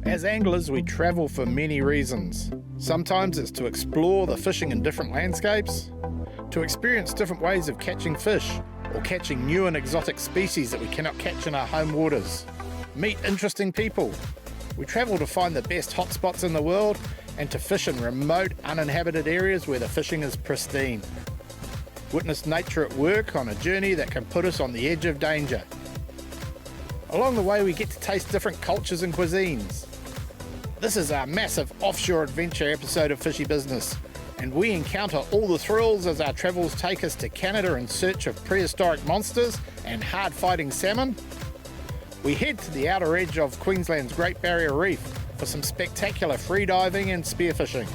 As anglers, we travel for many reasons. Sometimes it's to explore the fishing in different landscapes, to experience different ways of catching fish, or catching new and exotic species that we cannot catch in our home waters. Meet interesting people. We travel to find the best hotspots in the world and to fish in remote, uninhabited areas where the fishing is pristine. Witness nature at work on a journey that can put us on the edge of danger. Along the way, we get to taste different cultures and cuisines. This is our massive offshore adventure episode of Fishy Business, and we encounter all the thrills as our travels take us to Canada in search of prehistoric monsters and hard-fighting salmon. We head to the outer edge of Queensland's Great Barrier Reef for some spectacular freediving and spearfishing.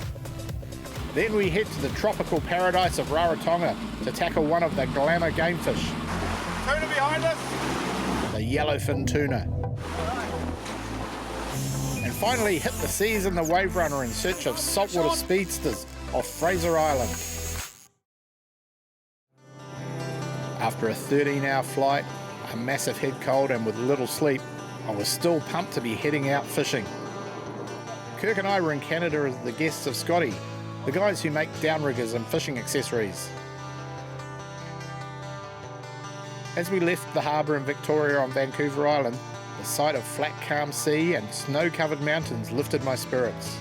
Then we head to the tropical paradise of Rarotonga to tackle one of the glamour game fish. Tuna behind us! The yellowfin tuna. And finally hit the seas in the Wave Runner in search of saltwater speedsters off Fraser Island. After a 13-hour flight, a massive head cold and with little sleep, I was still pumped to be heading out fishing. Kirk and I were in Canada as the guests of Scotty, the guys who make downriggers and fishing accessories. As we left the harbour in Victoria on Vancouver Island, the sight of flat calm sea and snow-covered mountains lifted my spirits.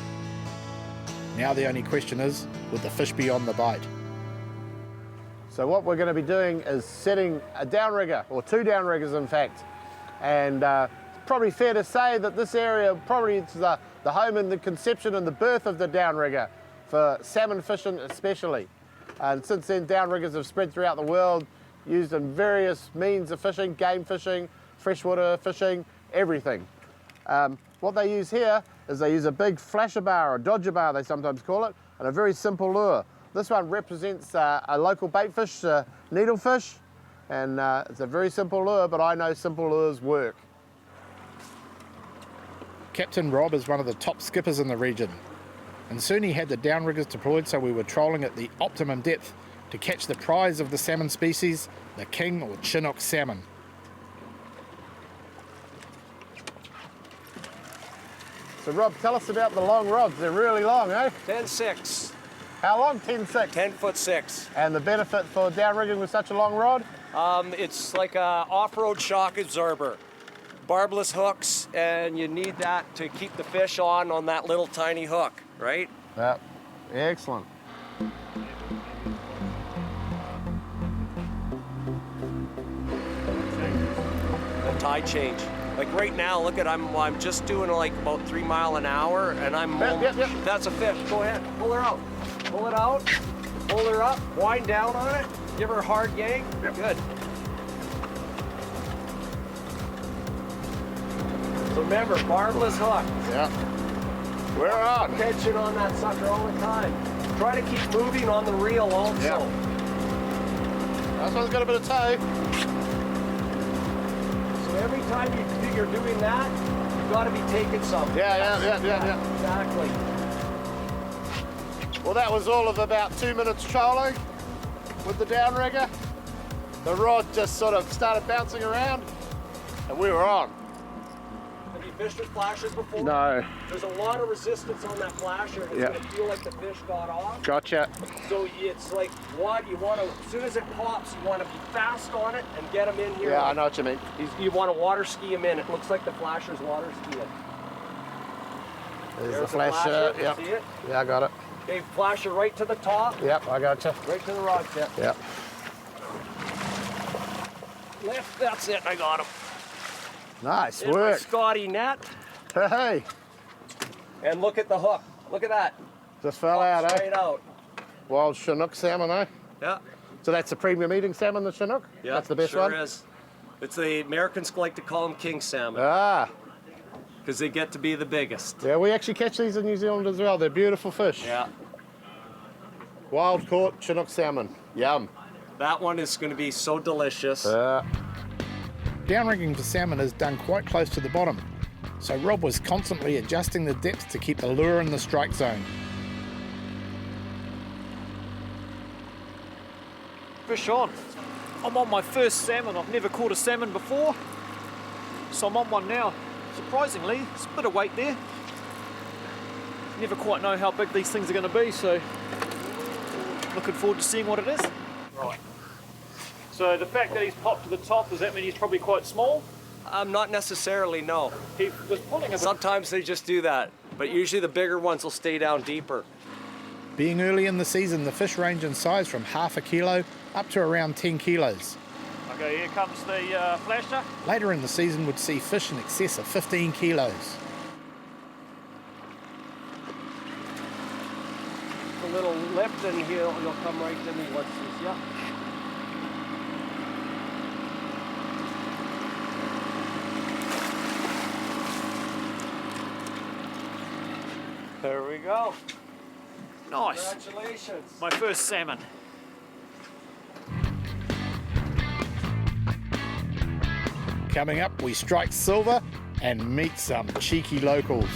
Now the only question is, would the fish be on the bite? So what we're going to be doing is setting a downrigger, or two downriggers in fact. And it's probably fair to say that this area probably is the home and the conception and the birth of the downrigger, for salmon fishing especially. And since then, downriggers have spread throughout the world, used in various means of fishing, game fishing, freshwater fishing, everything. What they use here is they use a big flasher bar, or dodger bar they sometimes call it, and a very simple lure. This one represents a local baitfish, needlefish, and it's a very simple lure, but I know simple lures work. Captain Rob is one of the top skippers in the region, and soon he had the downriggers deployed, so we were trolling at the optimum depth to catch the prize of the salmon species, the king or Chinook salmon. So Rob, tell us about the long rods. They're really long, eh? 10.6. How long? 10.6? 10'6". And the benefit for downrigging with such a long rod? It's like a off-road shock absorber. Barbless hooks, and you need that to keep the fish on that little tiny hook, right? Yeah, excellent. The tide change. Like right now, look at, I'm just doing like about 3 miles an hour, and I'm, Yep. That's a fish. Go ahead, pull her out. Pull it out, pull her up, wind down on it, give her a hard yank. Yep. Good. So remember, barbless hook. Yeah. We're on. Tension on that sucker all the time. Try to keep moving on the reel also. Yeah. This one's got a bit of toe. So every time you're doing that, you've got to be taking something. Yeah. Exactly. Well, that was all of about 2 minutes trolling with the downrigger. The rod just sort of started bouncing around, and we were on. Have you fished with flashers before? No. There's a lot of resistance on that flasher, and it's Yeah. going to feel like the fish got off. Gotcha. So it's like, you want to, as soon as it pops, you want to be fast on it and get them in here. Yeah, I know what you mean. You want to water ski them in. It looks like the flasher's water skiing. There's the flasher. See Yep. it? Yeah, I got it. Okay, flasher right to the top. Yep, I gotcha. Right to the rod tip. Yep. Lift, that's it, I got him. Nice In my work. Scotty net. Hey, And look at the hook. Look at that. just fell out, eh? Straight out. Wild Chinook salmon, eh? Yeah. So that's the premium eating salmon, the Chinook? Yeah, That's the best sure one? is. It's the Americans like to call them king salmon Ah, because they get to be the biggest. yeah, we actually catch these in New Zealand as well. They're beautiful fish. Yeah. Wild caught Chinook salmon. Yum. That one is going to be so delicious. Downrigging for salmon is done quite close to the bottom, so Rob was constantly adjusting the depth to keep the lure in the strike zone. Fish on. I'm on my first salmon. I've never caught a salmon before, so I'm on one now. Surprisingly, it's a bit of weight there. never quite know how big these things are going to be, so looking forward to seeing what it is. Right. So the fact that he's popped to the top, does that mean he's probably quite small? Not necessarily, no. He was pulling a bit. Sometimes they just do that, but usually the bigger ones will stay down deeper. Being early in the season, the fish range in size from half a kilo up to around 10 kilos. Okay, here comes the flasher. Later in the season would see fish in excess of 15 kilos. A little lift and you'll come right to me once this, yeah. There we go. Nice. Congratulations. My first salmon. Coming up, we strike silver and meet some cheeky locals.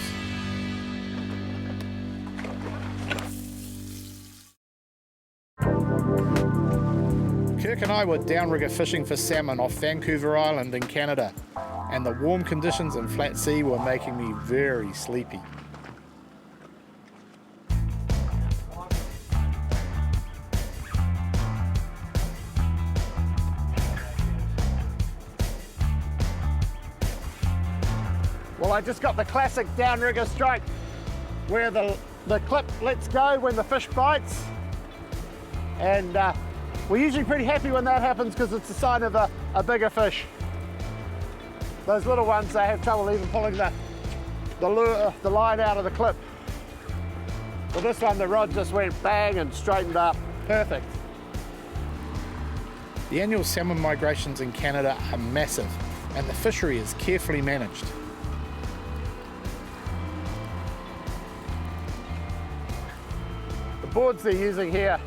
Kirk and I were downrigger fishing for salmon off Vancouver Island in Canada, and the warm conditions and flat sea were making me very sleepy. Well, I just got the classic downrigger strike where the clip lets go when the fish bites. And we're usually pretty happy when that happens because it's a sign of a bigger fish. Those little ones, they have trouble even pulling the line out of the clip. Well, this one, the rod just went bang and straightened up. Perfect. The annual salmon migrations in Canada are massive, and the fishery is carefully managed. The boards they're using here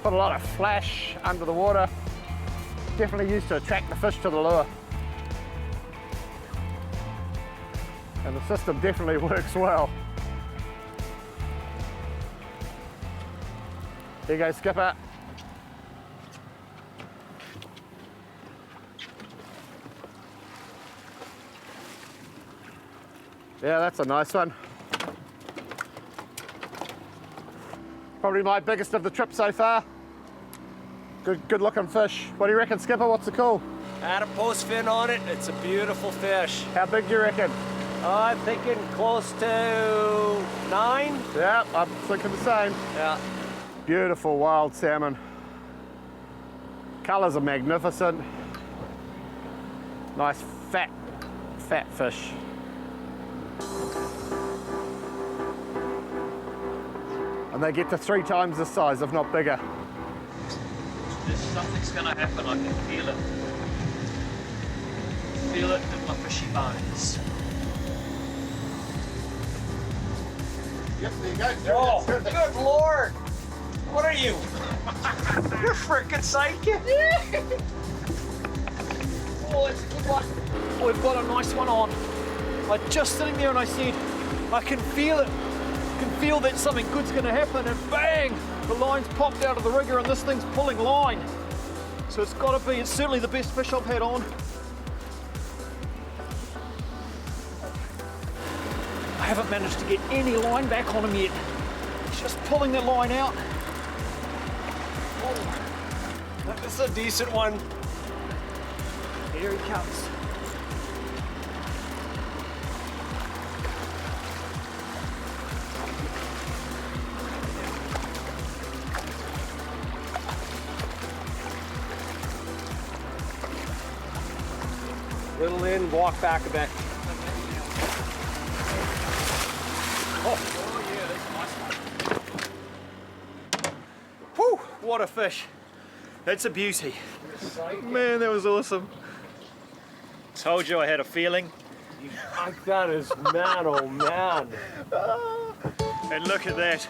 put a lot of flash under the water. Definitely used to attract the fish to the lure. And the system definitely works well. Here you go, skipper. Yeah, that's a nice one. Probably my biggest of the trip so far. Good looking fish. What do you reckon, skipper? What's the call? Add a post fin on it. It's a beautiful fish. How big do you reckon? I'm thinking close to 9. Yeah, I'm thinking the same. Yeah. Beautiful wild salmon. Colours are magnificent. Nice fat fish. And they get to 3 times the size, if not bigger. Something's going to happen, I can feel it. Feel it in my fishy bones. Yep, there you go. Oh, good Lord! What are you? You're freaking psychic! Oh, it's a good one. Oh, we've got a nice one on. I just sitting there and I said, I can feel it. I can feel that something good's going to happen, and bang! The line's popped out of the rigger and this thing's pulling line. So it's got to be, it's certainly the best fish I've had on. I haven't managed to get any line back on him yet. He's just pulling that line out. Oh, this is a decent one. Here he comes. Little in, walk back a bit. Oh yeah, that's a nice one. Whew, what a fish. That's a beauty. Man, that was awesome. Told you I had a feeling. That is man, oh man. And look at that.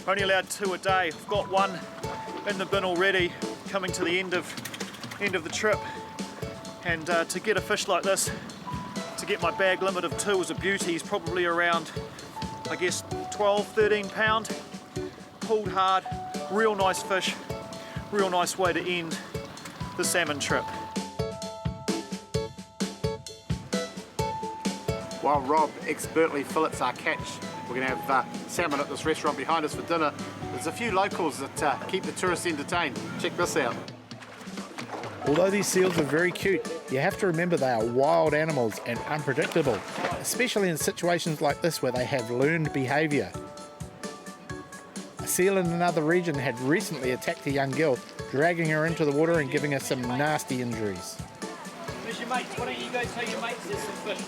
Only allowed 2 a day. I've got 1 in the bin already, coming to the end of the trip. And to get a fish like this, to get my bag limit of 2 is a beauty. He's probably around, I guess, 12, 13 pound. Pulled hard, real nice fish. Real nice way to end the salmon trip. while Rob expertly fillets our catch. We're going to have salmon at this restaurant behind us for dinner. There's a few locals that keep the tourists entertained. Check this out. Although these seals are very cute, you have to remember they are wild animals and unpredictable, especially in situations like this where they have learned behaviour. A seal in another region had recently attacked a young girl, dragging her into the water and giving her some nasty injuries. Where's your mates? Why don't you go tell your mates there's some fish?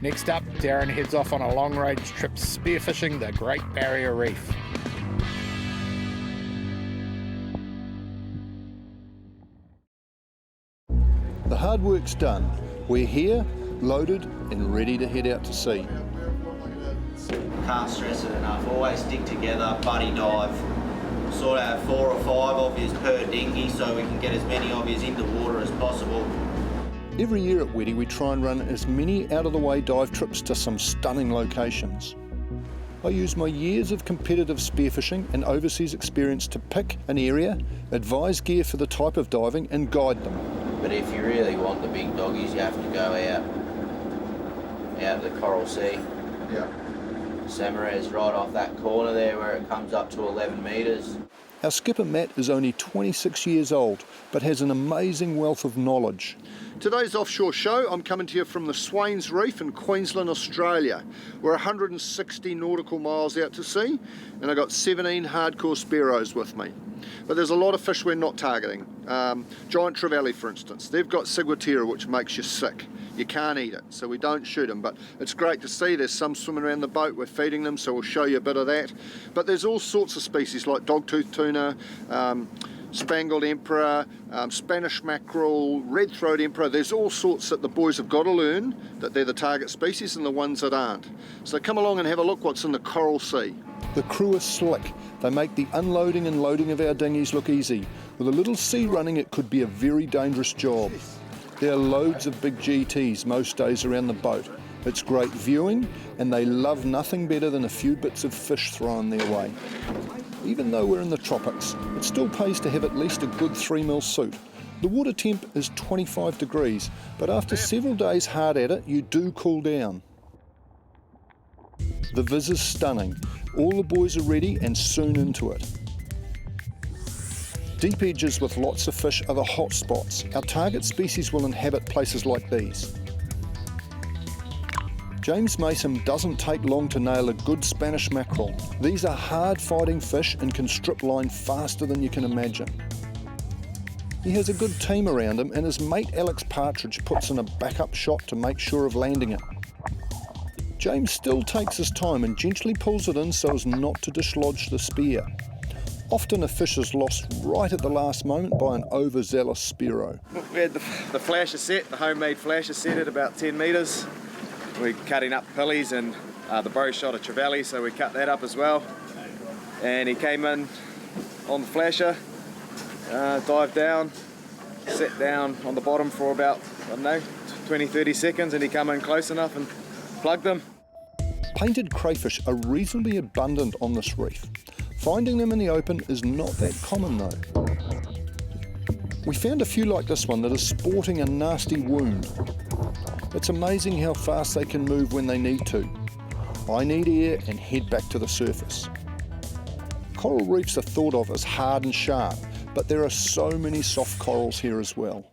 Next up, Darren heads off on a long-range trip spearfishing the Great Barrier Reef. The hard work's done. We're here, loaded and ready to head out to sea. Can't stress it enough. Always stick together, buddy dive. Sort of have 4 or 5 of yous per dinghy so we can get as many of yous into water as possible. Every year at Weddy we try and run as many out-of-the-way dive trips to some stunning locations. I use my years of competitive spearfishing and overseas experience to pick an area, advise gear for the type of diving and guide them. But if you really want the big doggies, you have to go out of the Coral Sea. Yeah. Samarai's right off that corner there where it comes up to 11 metres. Our skipper Matt is only 26 years old, but has an amazing wealth of knowledge. Today's offshore show, I'm coming to you from the Swains Reef in Queensland, Australia. We're 160 nautical miles out to sea, and I've got 17 hardcore spearos with me. But there's a lot of fish we're not targeting. Giant trevally, for instance. They've got ciguatera, which makes you sick. You can't eat it, so we don't shoot them, but it's great to see. There's some swimming around the boat, we're feeding them, so we'll show you a bit of that. But there's all sorts of species like dogtooth tuna, spangled emperor, Spanish mackerel, red-throat emperor. There's all sorts that the boys have got to learn that they're the target species and the ones that aren't. So come along and have a look what's in the Coral Sea. The crew are slick. They make the unloading and loading of our dinghies look easy. With a little sea running, it could be a very dangerous job. There are loads of big GTs most days around the boat. It's great viewing, and they love nothing better than a few bits of fish thrown their way. Even though we're in the tropics, it still pays to have at least a good 3mm suit. The water temp is 25 degrees, but after several days hard at it, you do cool down. The viz is stunning. All the boys are ready and soon into it. Deep edges with lots of fish are the hot spots. Our target species will inhabit places like these. James Mason doesn't take long to nail a good Spanish mackerel. These are hard-fighting fish and can strip line faster than you can imagine. He has a good team around him, and his mate Alex Partridge puts in a backup shot to make sure of landing it. James still takes his time and gently pulls it in so as not to dislodge the spear. Often a fish is lost right at the last moment by an overzealous spearo. We had the flasher set, the homemade flasher set at about 10 metres. We're cutting up pillies and the bow shot a trevally, so we cut that up as well. And he came in on the flasher, dived down, sat down on the bottom for about, 20-30 seconds, and he came in close enough and plugged them. Painted crayfish are reasonably abundant on this reef. Finding them in the open is not that common though. We found a few like this one that is sporting a nasty wound. It's amazing how fast they can move when they need to. I need air and head back to the surface. Coral reefs are thought of as hard and sharp, but there are so many soft corals here as well.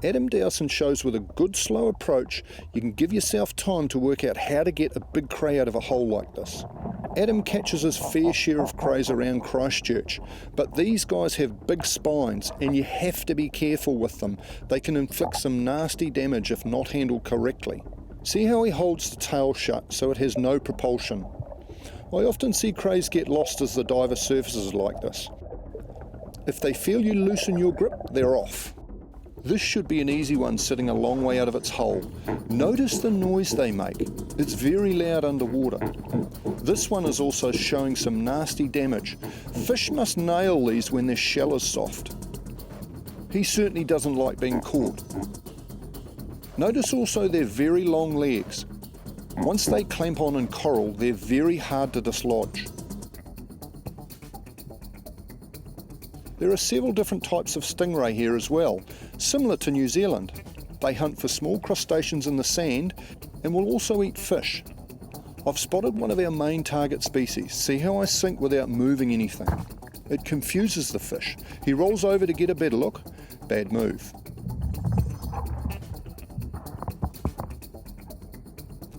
Adam Dowson shows with a good slow approach you can give yourself time to work out how to get a big cray out of a hole like this. Adam catches his fair share of crays around Christchurch, but these guys have big spines and you have to be careful with them. They can inflict some nasty damage if not handled correctly. See how he holds the tail shut so it has no propulsion. I often see crays get lost as the diver surfaces like this. If they feel you loosen your grip, they're off. This should be an easy one sitting a long way out of its hole. Notice the noise they make. It's very loud underwater. This one is also showing some nasty damage. Fish must nail these when their shell is soft. He certainly doesn't like being caught. Notice also their very long legs. Once they clamp on in coral, they're very hard to dislodge. There are several different types of stingray here as well, similar to New Zealand. They hunt for small crustaceans in the sand and will also eat fish. I've spotted one of our main target species. See how I sink without moving anything? It confuses the fish. He rolls over to get a better look. Bad move.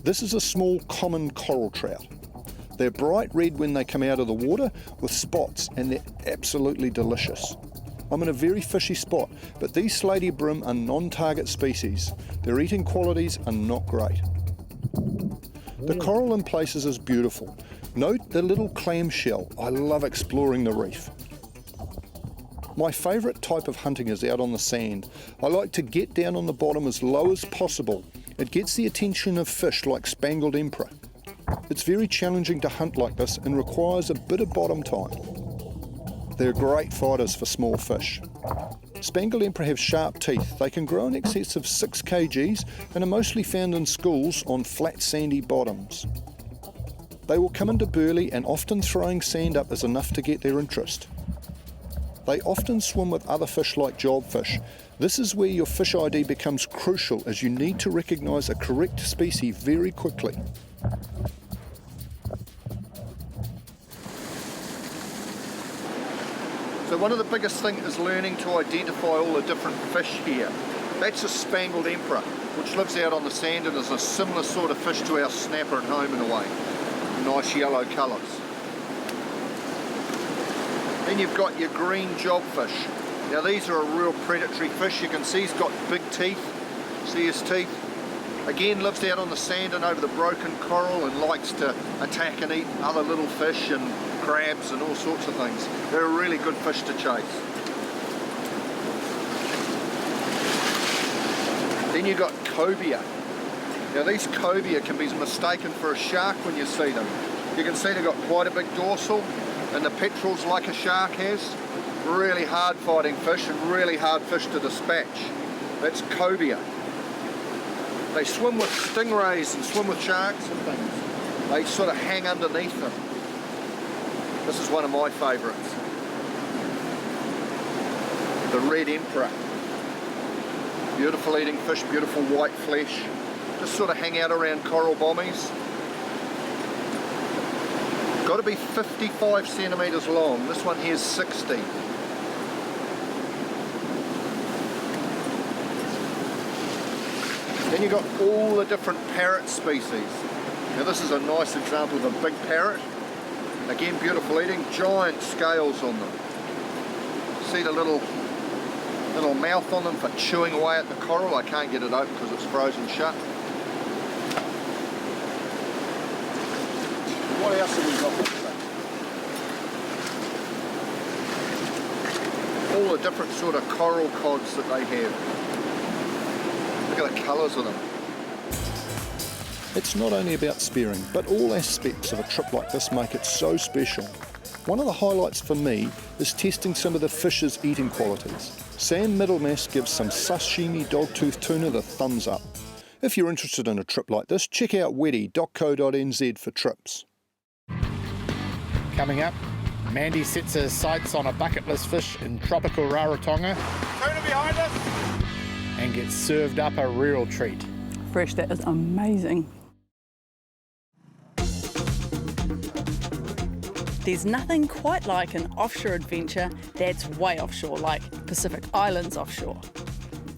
This is a small common coral trout. They're bright red when they come out of the water with spots, and they're absolutely delicious. I'm in a very fishy spot, but these slaty brim are non-target species. Their eating qualities are not great. The coral in places is beautiful. Note the little clamshell. I love exploring the reef. My favourite type of hunting is out on the sand. I like to get down on the bottom as low as possible. It gets the attention of fish like spangled emperor. It's very challenging to hunt like this and requires a bit of bottom time. They're great fighters for small fish. Spangled emperor have sharp teeth. They can grow in excess of 6 kgs and are mostly found in schools on flat sandy bottoms. They will come into burley, and often throwing sand up is enough to get their interest. They often swim with other fish like jobfish. This is where your fish ID becomes crucial, as you need to recognise a correct species very quickly. So one of the biggest things is learning to identify all the different fish here. That's a spangled emperor, which lives out on the sand and is a similar sort of fish to our snapper at home in a way. Nice yellow colours. Then you've got your green jobfish. Now these are a real predatory fish. You can see he's got big teeth. See his teeth? Again, lives out on the sand and over the broken coral and likes to attack and eat other little fish and crabs and all sorts of things. They're a really good fish to chase. Then you've got cobia. Now these cobia can be mistaken for a shark when you see them. You can see they've got quite a big dorsal, and the petrels like a shark has. Really hard fighting fish and really hard fish to dispatch. That's cobia. They swim with stingrays and swim with sharks and things. They sort of hang underneath them. This is one of my favourites. The red emperor. Beautiful eating fish, beautiful white flesh. Just sort of hang out around coral bommies. Got to be 55 centimetres long. This one here is 60. Then you've got all the different parrot species. Now this is a nice example of a big parrot. Again, beautiful eating, giant scales on them. See the little mouth on them for chewing away at the coral. I can't get it open because it's frozen shut. What else have we got? All the different sort of coral cods that they have. Look at the colours of them. It's not only about spearing, but all aspects of a trip like this make it so special. One of the highlights for me is testing some of the fish's eating qualities. Sam Middlemass gives some sashimi dogtooth tuna the thumbs up. If you're interested in a trip like this, check out weddy.co.nz for trips. Coming up, Mandy sets her sights on a bucket list fish in tropical Rarotonga. Tuna behind us! And gets served up a real treat. Fresh, that is amazing. There's nothing quite like an offshore adventure that's way offshore, like Pacific Islands offshore.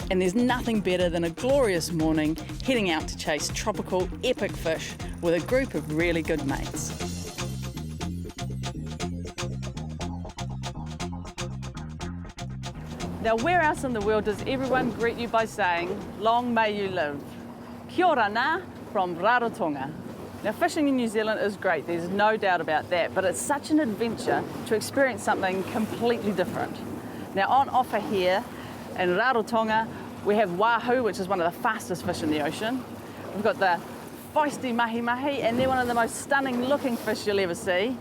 And there's nothing better than a glorious morning heading out to chase tropical epic fish with a group of really good mates. Now, where else in the world does everyone greet you by saying, "Long may you live"? Kia ora nā from Rarotonga. Now, fishing in New Zealand is great, there's no doubt about that, but it's such an adventure to experience something completely different. Now, on offer here in Rarotonga, we have wahoo, which is one of the fastest fish in the ocean. We've got the feisty mahi-mahi, and they're one of the most stunning looking fish you'll ever see,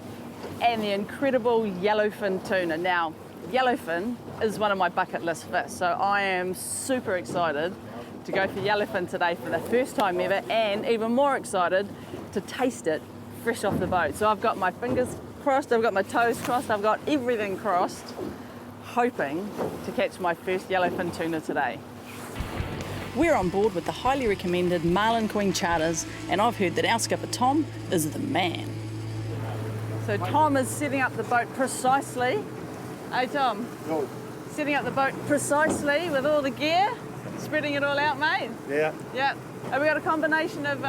and the incredible yellowfin tuna. Now, yellowfin is one of my bucket list fish, so I am super excited to go for yellowfin today for the first time ever, and even more excited to taste it fresh off the boat. So I've got my fingers crossed, I've got my toes crossed, I've got everything crossed, hoping to catch my first yellowfin tuna today. We're on board with the highly recommended Marlin Queen charters, and I've heard that our skipper Tom is the man. So Tom is setting up the boat precisely. Hey Tom, setting up the boat precisely with all the gear, spreading it all out, mate? Yeah. Yeah. Have we got a combination of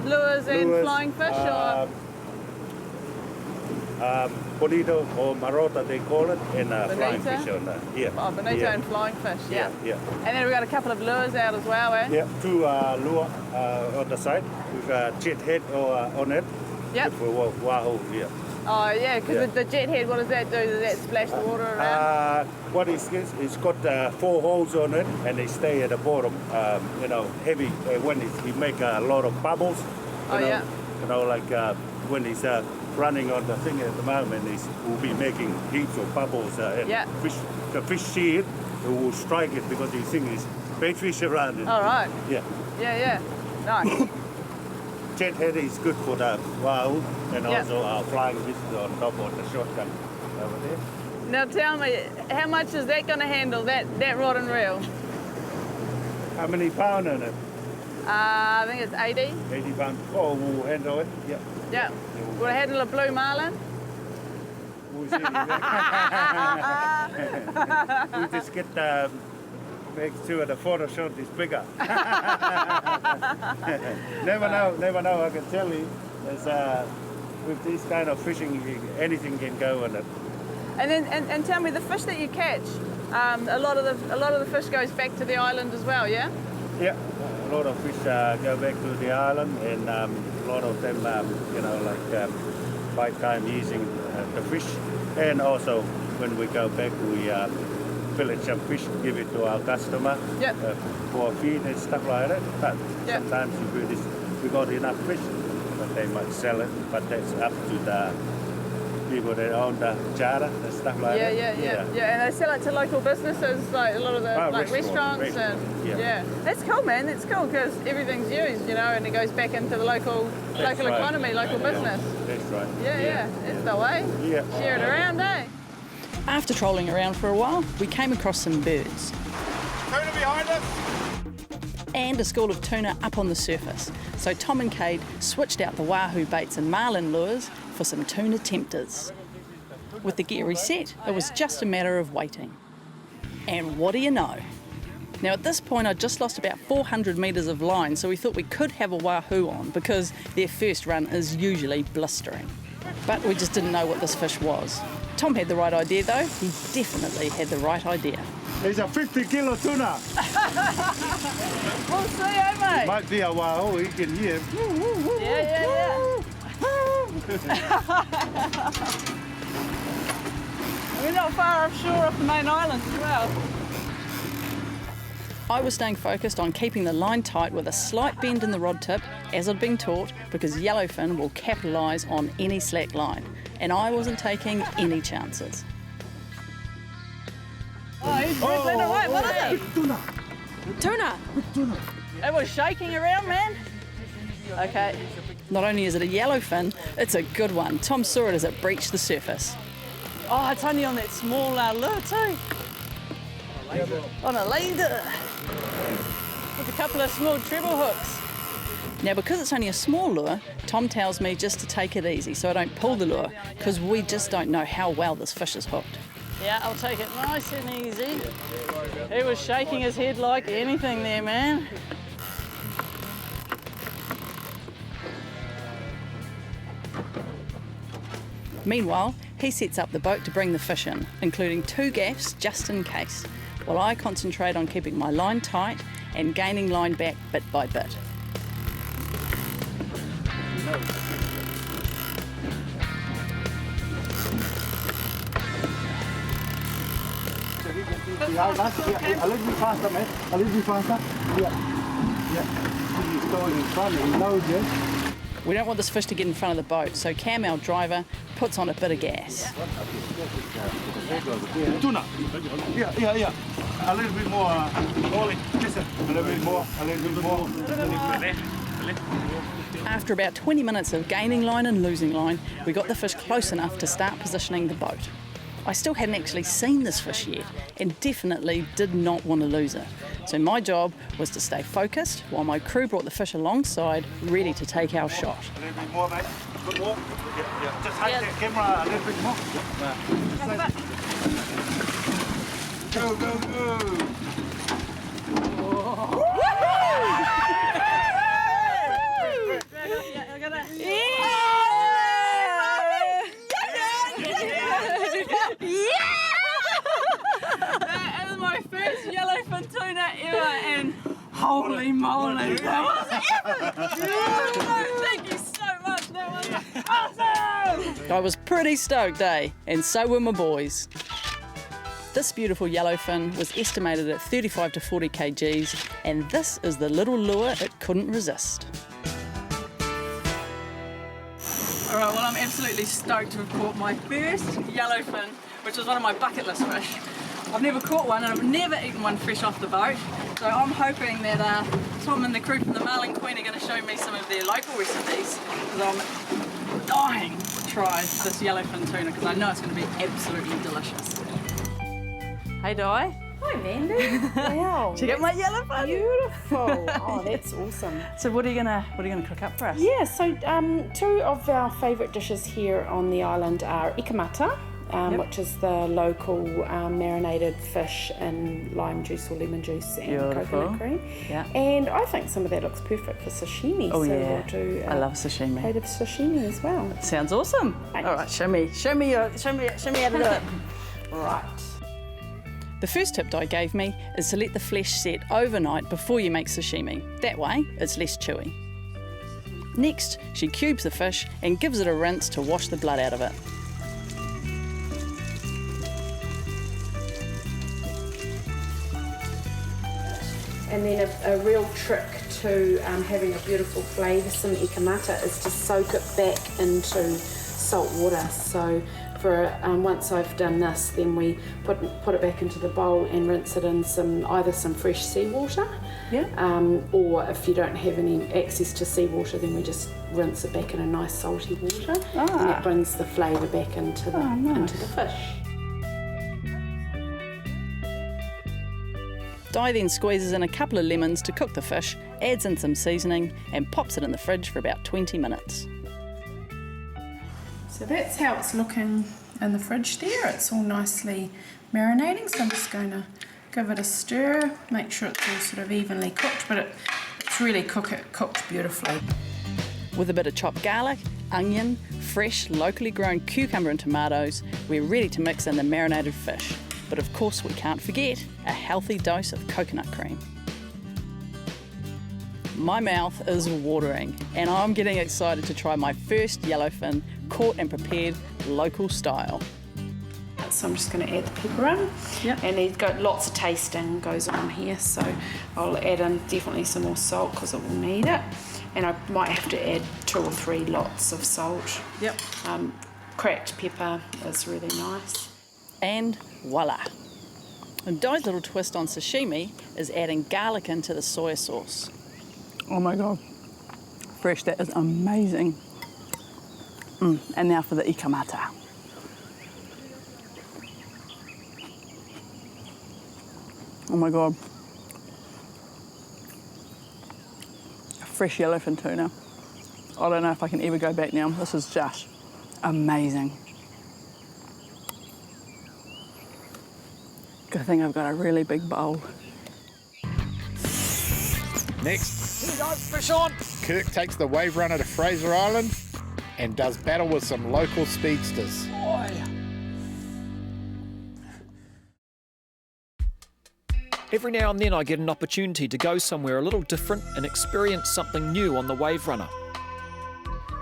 lures and flying fish, or? Bonito or marota they call it, and flying fish on that. Yeah. Oh, bonito yeah. and flying fish, yeah. Yeah. And then we've got a couple of lures out as well, eh? Yeah, 2 lure on the side with a jet head on it. Yep. For wahoo, yeah. Oh yeah, because the jet head, what does that do? Does that splash the water around? What it's got 4 holes on it, and they stay at the bottom. Heavy when you make a lot of bubbles. Yeah. Like when it's running on the thing at the moment, will be making heaps of bubbles. And the fish see it will strike it because you think it's bait fish around it. All right. Yeah. Yeah. Nice. Jet head is good for the wahoo, and also flying fish on top of the shotgun over there. Now tell me, how much is that going to handle, that rod and reel? How many pound on it? I think it's 80. 80 pound. Oh, we'll handle it. Yeah. Yeah. Will it handle a blue marlin? We'll see. We just get make sure the photo shot is bigger. Never know. I can tell you, with this kind of fishing, anything can go on it. And tell me, the fish that you catch, a lot of the fish goes back to the island as well, yeah? Yeah, a lot of fish go back to the island, and a lot of them, by time using the fish, and also when we go back, we fillet some fish, give it to our customer for feed and stuff like that. But sometimes we got enough fish, but they might sell it. But that's up to the people that own the charter and stuff like that. Yeah. And they sell it to local businesses, like a lot of the restaurants and That's cool, man. That's cool because everything's used, and it goes back into the local economy, local business. That's right. Yeah. That's the way. Yeah. Share it around, eh? After trolling around for a while, we came across some birds. Tuna behind us! And a school of tuna up on the surface. So Tom and Cade switched out the wahoo baits and marlin lures for some tuna tempters. With the gear reset, it was just a matter of waiting. And what do you know? Now at this point I'd just lost about 400 metres of line, so we thought we could have a wahoo on because their first run is usually blistering. But we just didn't know what this fish was. Tom had the right idea though. He definitely had the right idea. It's a 50-kilo tuna. We'll see, eh, mate? Might be a wahoo, you can hear. Yeah. We're not far offshore off the main island as well. I was staying focused on keeping the line tight with a slight bend in the rod tip, as I'd been taught, because yellowfin will capitalise on any slack line, and I wasn't taking any chances. Oh, he's wriggling away. What is it? Tuna! It was shaking around, man. Okay. Not only is it a yellowfin, it's a good one. Tom saw it as it breached the surface. Oh, it's only on that small lure too. On a leader. With a couple of small treble hooks. Now, because it's only a small lure, Tom tells me just to take it easy so I don't pull the lure, because we just don't know how well this fish is hooked. Yeah, I'll take it nice and easy. He was shaking his head like anything there, man. Meanwhile, he sets up the boat to bring the fish in, including 2 gaffs just in case, while I concentrate on keeping my line tight and gaining line back bit by bit. A little bit faster, mate. A little bit faster. Yeah. He's going in front. He knows it. We don't want this fish to get in front of the boat, so Cam, our driver, puts on a bit of gas. Tuna. Yeah. A little bit more, Ollie. Listen, a little bit more, a little bit more. After about 20 minutes of gaining line and losing line, we got the fish close enough to start positioning the boat. I still hadn't actually seen this fish yet and definitely did not want to lose it. So my job was to stay focused while my crew brought the fish alongside, ready to take our shot. A little bit more, mate. A bit more. Yeah. Just hide the camera a little bit more. Go. That is my first yellowfin tuna ever, and holy moly, that was epic! Thank you so much, that was awesome! I was pretty stoked, eh? And so were my boys. This beautiful yellowfin was estimated at 35 to 40 kgs, and this is the little lure it couldn't resist. Alright, well I'm absolutely stoked to have caught my first yellowfin, which was one of my bucket list fish. I've never caught one and I've never eaten one fresh off the boat, so I'm hoping that Tom and the crew from the Marlin Queen are going to show me some of their local recipes, because I'm dying to try this yellowfin tuna because I know it's going to be absolutely delicious. Hey Di. Hi Mandy. Wow. Did you get my yellowfin? Beautiful. Oh, that's awesome. So what are you gonna cook up for us? Yeah, so two of our favourite dishes here on the island are ikamata, which is the local marinated fish in lime juice or lemon juice and coconut cream. Yeah. And I think some of that looks perfect for sashimi. Oh so yeah. We'll do I love sashimi. Plate of sashimi as well. Sounds awesome. Thanks. All right, show me how to do it. Right. The first tip Di gave me is to let the flesh set overnight before you make sashimi. That way, it's less chewy. Next, she cubes the fish and gives it a rinse to wash the blood out of it. And then a real trick to having a beautiful flavoursome ikamata is to soak it back into salt water. So once I've done this, then we put it back into the bowl and rinse it in either some fresh seawater, or if you don't have any access to seawater, then we just rinse it back in a nice salty water, and that brings the flavour back into the fish. Di then squeezes in a couple of lemons to cook the fish, adds in some seasoning, and pops it in the fridge for about 20 minutes. So that's how it's looking in the fridge there. It's all nicely marinating, so I'm just going to give it a stir, make sure it's all sort of evenly cooked, but it's really cooked beautifully. With a bit of chopped garlic, onion, fresh, locally grown cucumber and tomatoes, we're ready to mix in the marinated fish. But of course we can't forget a healthy dose of coconut cream. My mouth is watering and I'm getting excited to try my first yellowfin caught and prepared local style. So I'm just going to add the pepper in, and it's got lots of tasting goes on here, so I'll add in definitely some more salt because it will need it, and I might have to add 2 or 3 lots of salt. Cracked pepper is really nice. And voila! And Di's little twist on sashimi is adding garlic into the soy sauce. Oh my god, fresh, that is amazing. And now for the ikamata. Oh my god. Fresh yellowfin tuna. I don't know if I can ever go back now. This is just amazing. Good thing I've got a really big bowl. Next, Here you go, fish on! Kirk takes the wave runner to Fraser Island and does battle with some local speedsters. Every now and then I get an opportunity to go somewhere a little different and experience something new on the wave runner.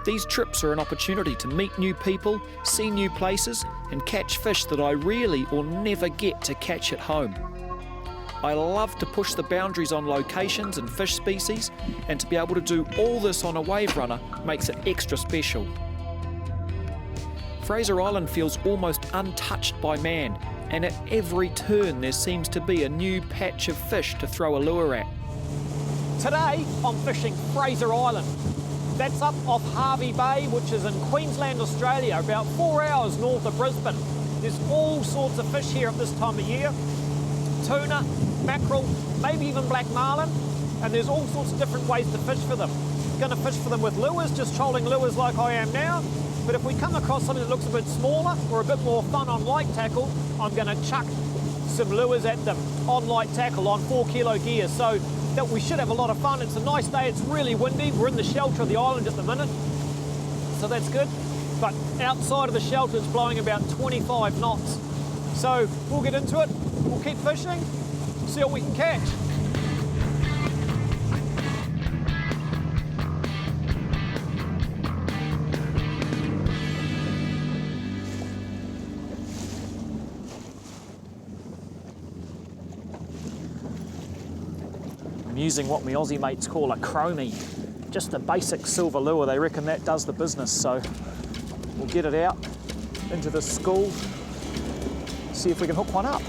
These trips are an opportunity to meet new people, see new places, and catch fish that I really or never get to catch at home. I love to push the boundaries on locations and fish species, and to be able to do all this on a wave runner makes it extra special. Fraser Island feels almost untouched by man, and at every turn there seems to be a new patch of fish to throw a lure at. Today I'm fishing Fraser Island. That's up off Harvey Bay, which is in Queensland, Australia, about 4 hours north of Brisbane. There's all sorts of fish here at this time of year. Tuna, mackerel, maybe even black marlin, and there's all sorts of different ways to fish for them. Going to fish for them with lures, just trolling lures like I am now, but if we come across something that looks a bit smaller or a bit more fun on light tackle, I'm going to chuck some lures at them on light tackle on 4 kilo gear, so that we should have a lot of fun. It's a nice day, it's really windy, we're in the shelter of the island at the minute, so that's good. But outside of the shelter it's blowing about 25 knots. So we'll get into it, we'll keep fishing, see what we can catch. I'm using what my Aussie mates call a chromie, just a basic silver lure. They reckon that does the business, so we'll get it out into the school, see if we can hook one up.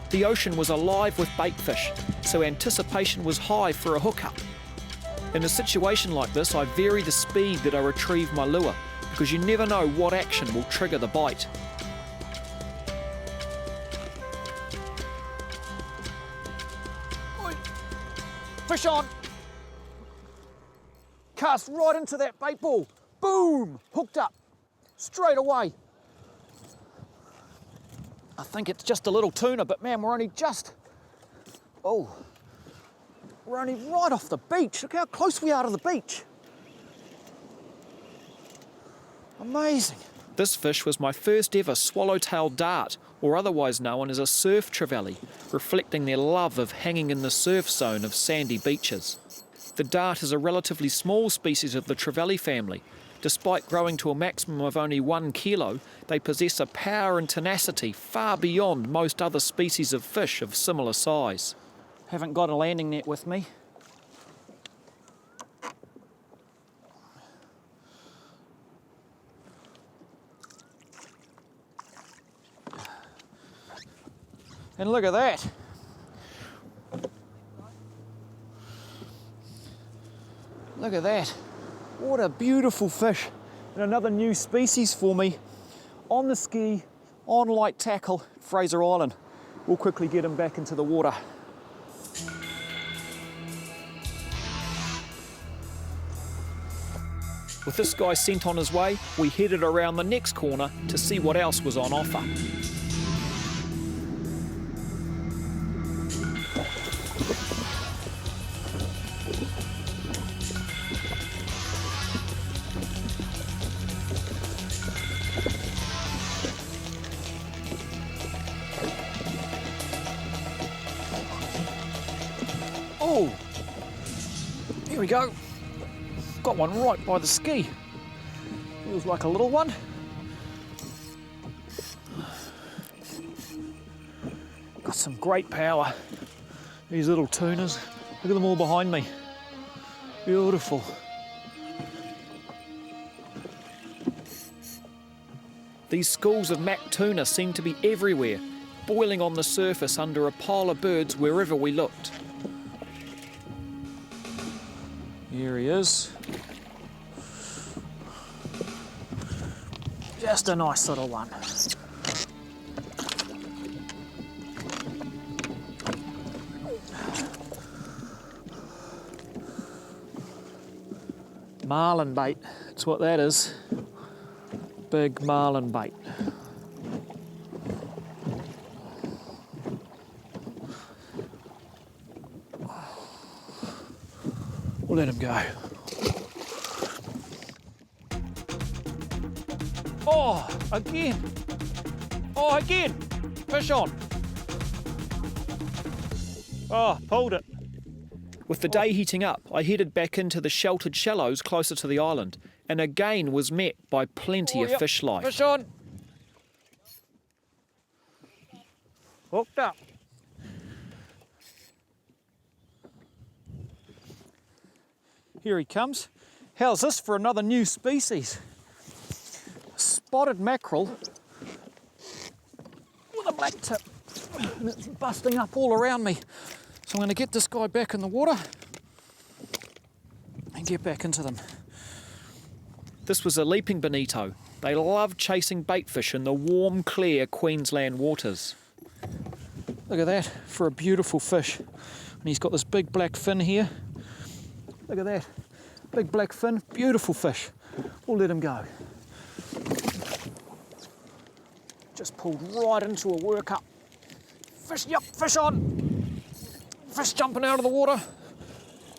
The ocean was alive with baitfish, so anticipation was high for a hookup. In a situation like this, I vary the speed that I retrieve my lure, because you never know what action will trigger the bite. Fish on! Cast right into that bait ball. Boom! Hooked up. Straight away. I think it's just a little tuna, but man, we're only just... Oh. We're only right off the beach. Look how close we are to the beach. Amazing. This fish was my first ever swallowtail dart, or otherwise known as a surf trevally, reflecting their love of hanging in the surf zone of sandy beaches. The dart is a relatively small species of the trevally family. Despite growing to a maximum of only 1 kilo, they possess a power and tenacity far beyond most other species of fish of similar size. Haven't got a landing net with me. And look at that. Look at that. What a beautiful fish. And another new species for me. On the ski, on light tackle, Fraser Island. We'll quickly get him back into the water. With this guy sent on his way, we headed around the next corner to see what else was on offer. Oh, here we go. Got one right by the ski. Feels like a little one. Got some great power. These little tunas. Look at them all behind me. Beautiful. These schools of mac tuna seemed to be everywhere, boiling on the surface under a pile of birds wherever we looked. Here he is. Just a nice little one. Marlin bait, that's what that is. Big marlin bait. We'll let him go. Oh, again. Oh, again. Fish on. Oh, pulled it. With the day heating up, I headed back into the sheltered shallows closer to the island, and again was met by plenty of fish life. Fish on. Hooked up. Here he comes. How's this for another new species? Spotted mackerel with a black tip. And it's busting up all around me. So I'm going to get this guy back in the water and get back into them. This was a leaping bonito. They love chasing baitfish in the warm, clear Queensland waters. Look at that, for a beautiful fish. And he's got this big black fin here. Look at that, big black fin, beautiful fish. We'll let him go. Just pulled right into a workup. Fish, yep, fish on. Fish jumping out of the water.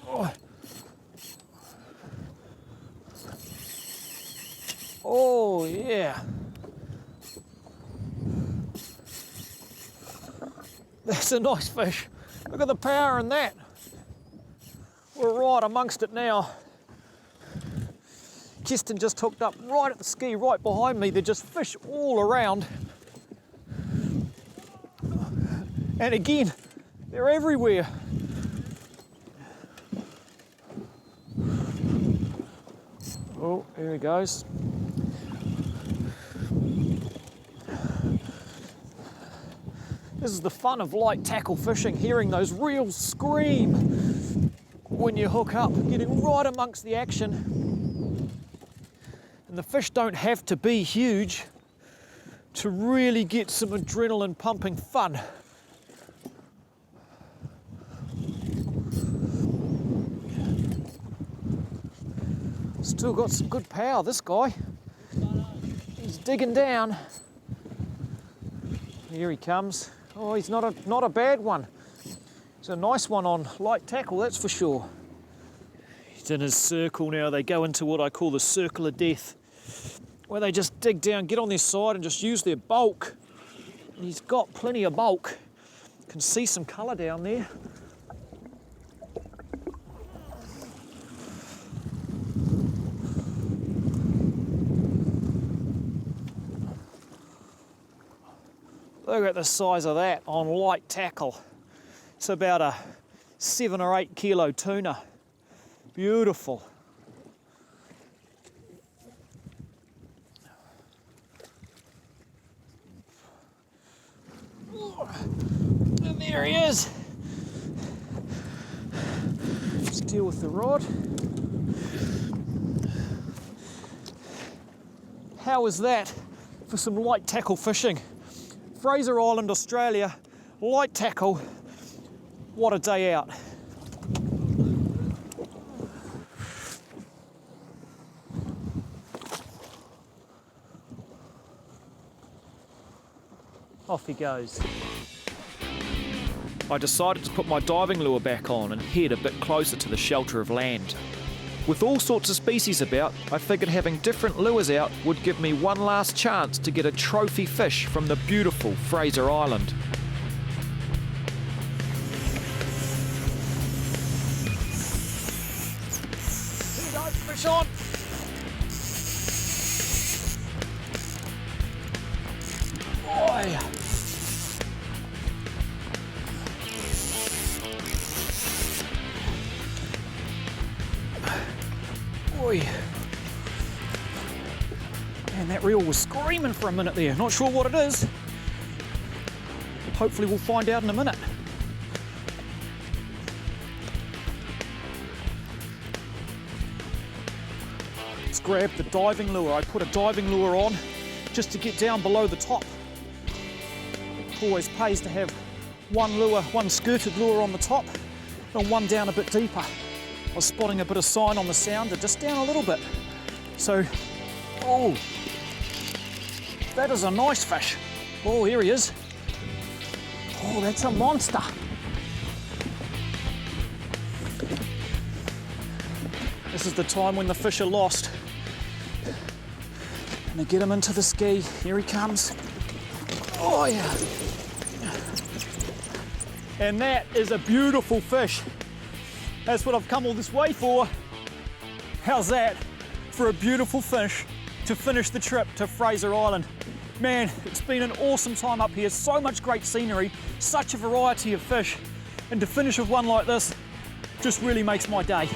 Oh. Oh, yeah. That's a nice fish. Look at the power in that. We're right amongst it now. Keston just hooked up right at the ski, right behind me. They're just fish all around. And again, they're everywhere. Oh, here he goes. This is the fun of light tackle fishing, hearing those reels scream when you hook up, getting right amongst the action. And the fish don't have to be huge to really get some adrenaline pumping fun. Still got some good power, this guy. He's digging down. Here he comes. Oh, he's not a bad one. It's a nice one on light tackle, that's for sure. He's in his circle now. They go into what I call the circle of death, where they just dig down, get on their side and just use their bulk. And he's got plenty of bulk. Can see some colour down there. Look at the size of that on light tackle. It's about a 7 or 8 kilo tuna. Beautiful. And there he is. Let's deal with the rod. How is that for some light tackle fishing? Fraser Island, Australia, light tackle, what a day out. Off he goes. I decided to put my diving lure back on and head a bit closer to the shelter of land. With all sorts of species about, I figured having different lures out would give me one last chance to get a trophy fish from the beautiful Fraser Island. Here we go, fish on. Boy. Man, that reel was screaming for a minute there. Not sure what it is. Hopefully we'll find out in a minute. Let's grab the diving lure. I put a diving lure on just to get down below the top. It always pays to have one lure, one skirted lure on the top and one down a bit deeper. I was spotting a bit of sign on the sounder, just down a little bit. So, oh, that is a nice fish. Oh, here he is. Oh, that's a monster. This is the time when the fish are lost. And they get him into the ski. Here he comes. Oh, yeah. And that is a beautiful fish. That's what I've come all this way for. How's that for a beautiful fish to finish the trip to Fraser Island? Man, it's been an awesome time up here. So much great scenery, such a variety of fish. And to finish with one like this just really makes my day.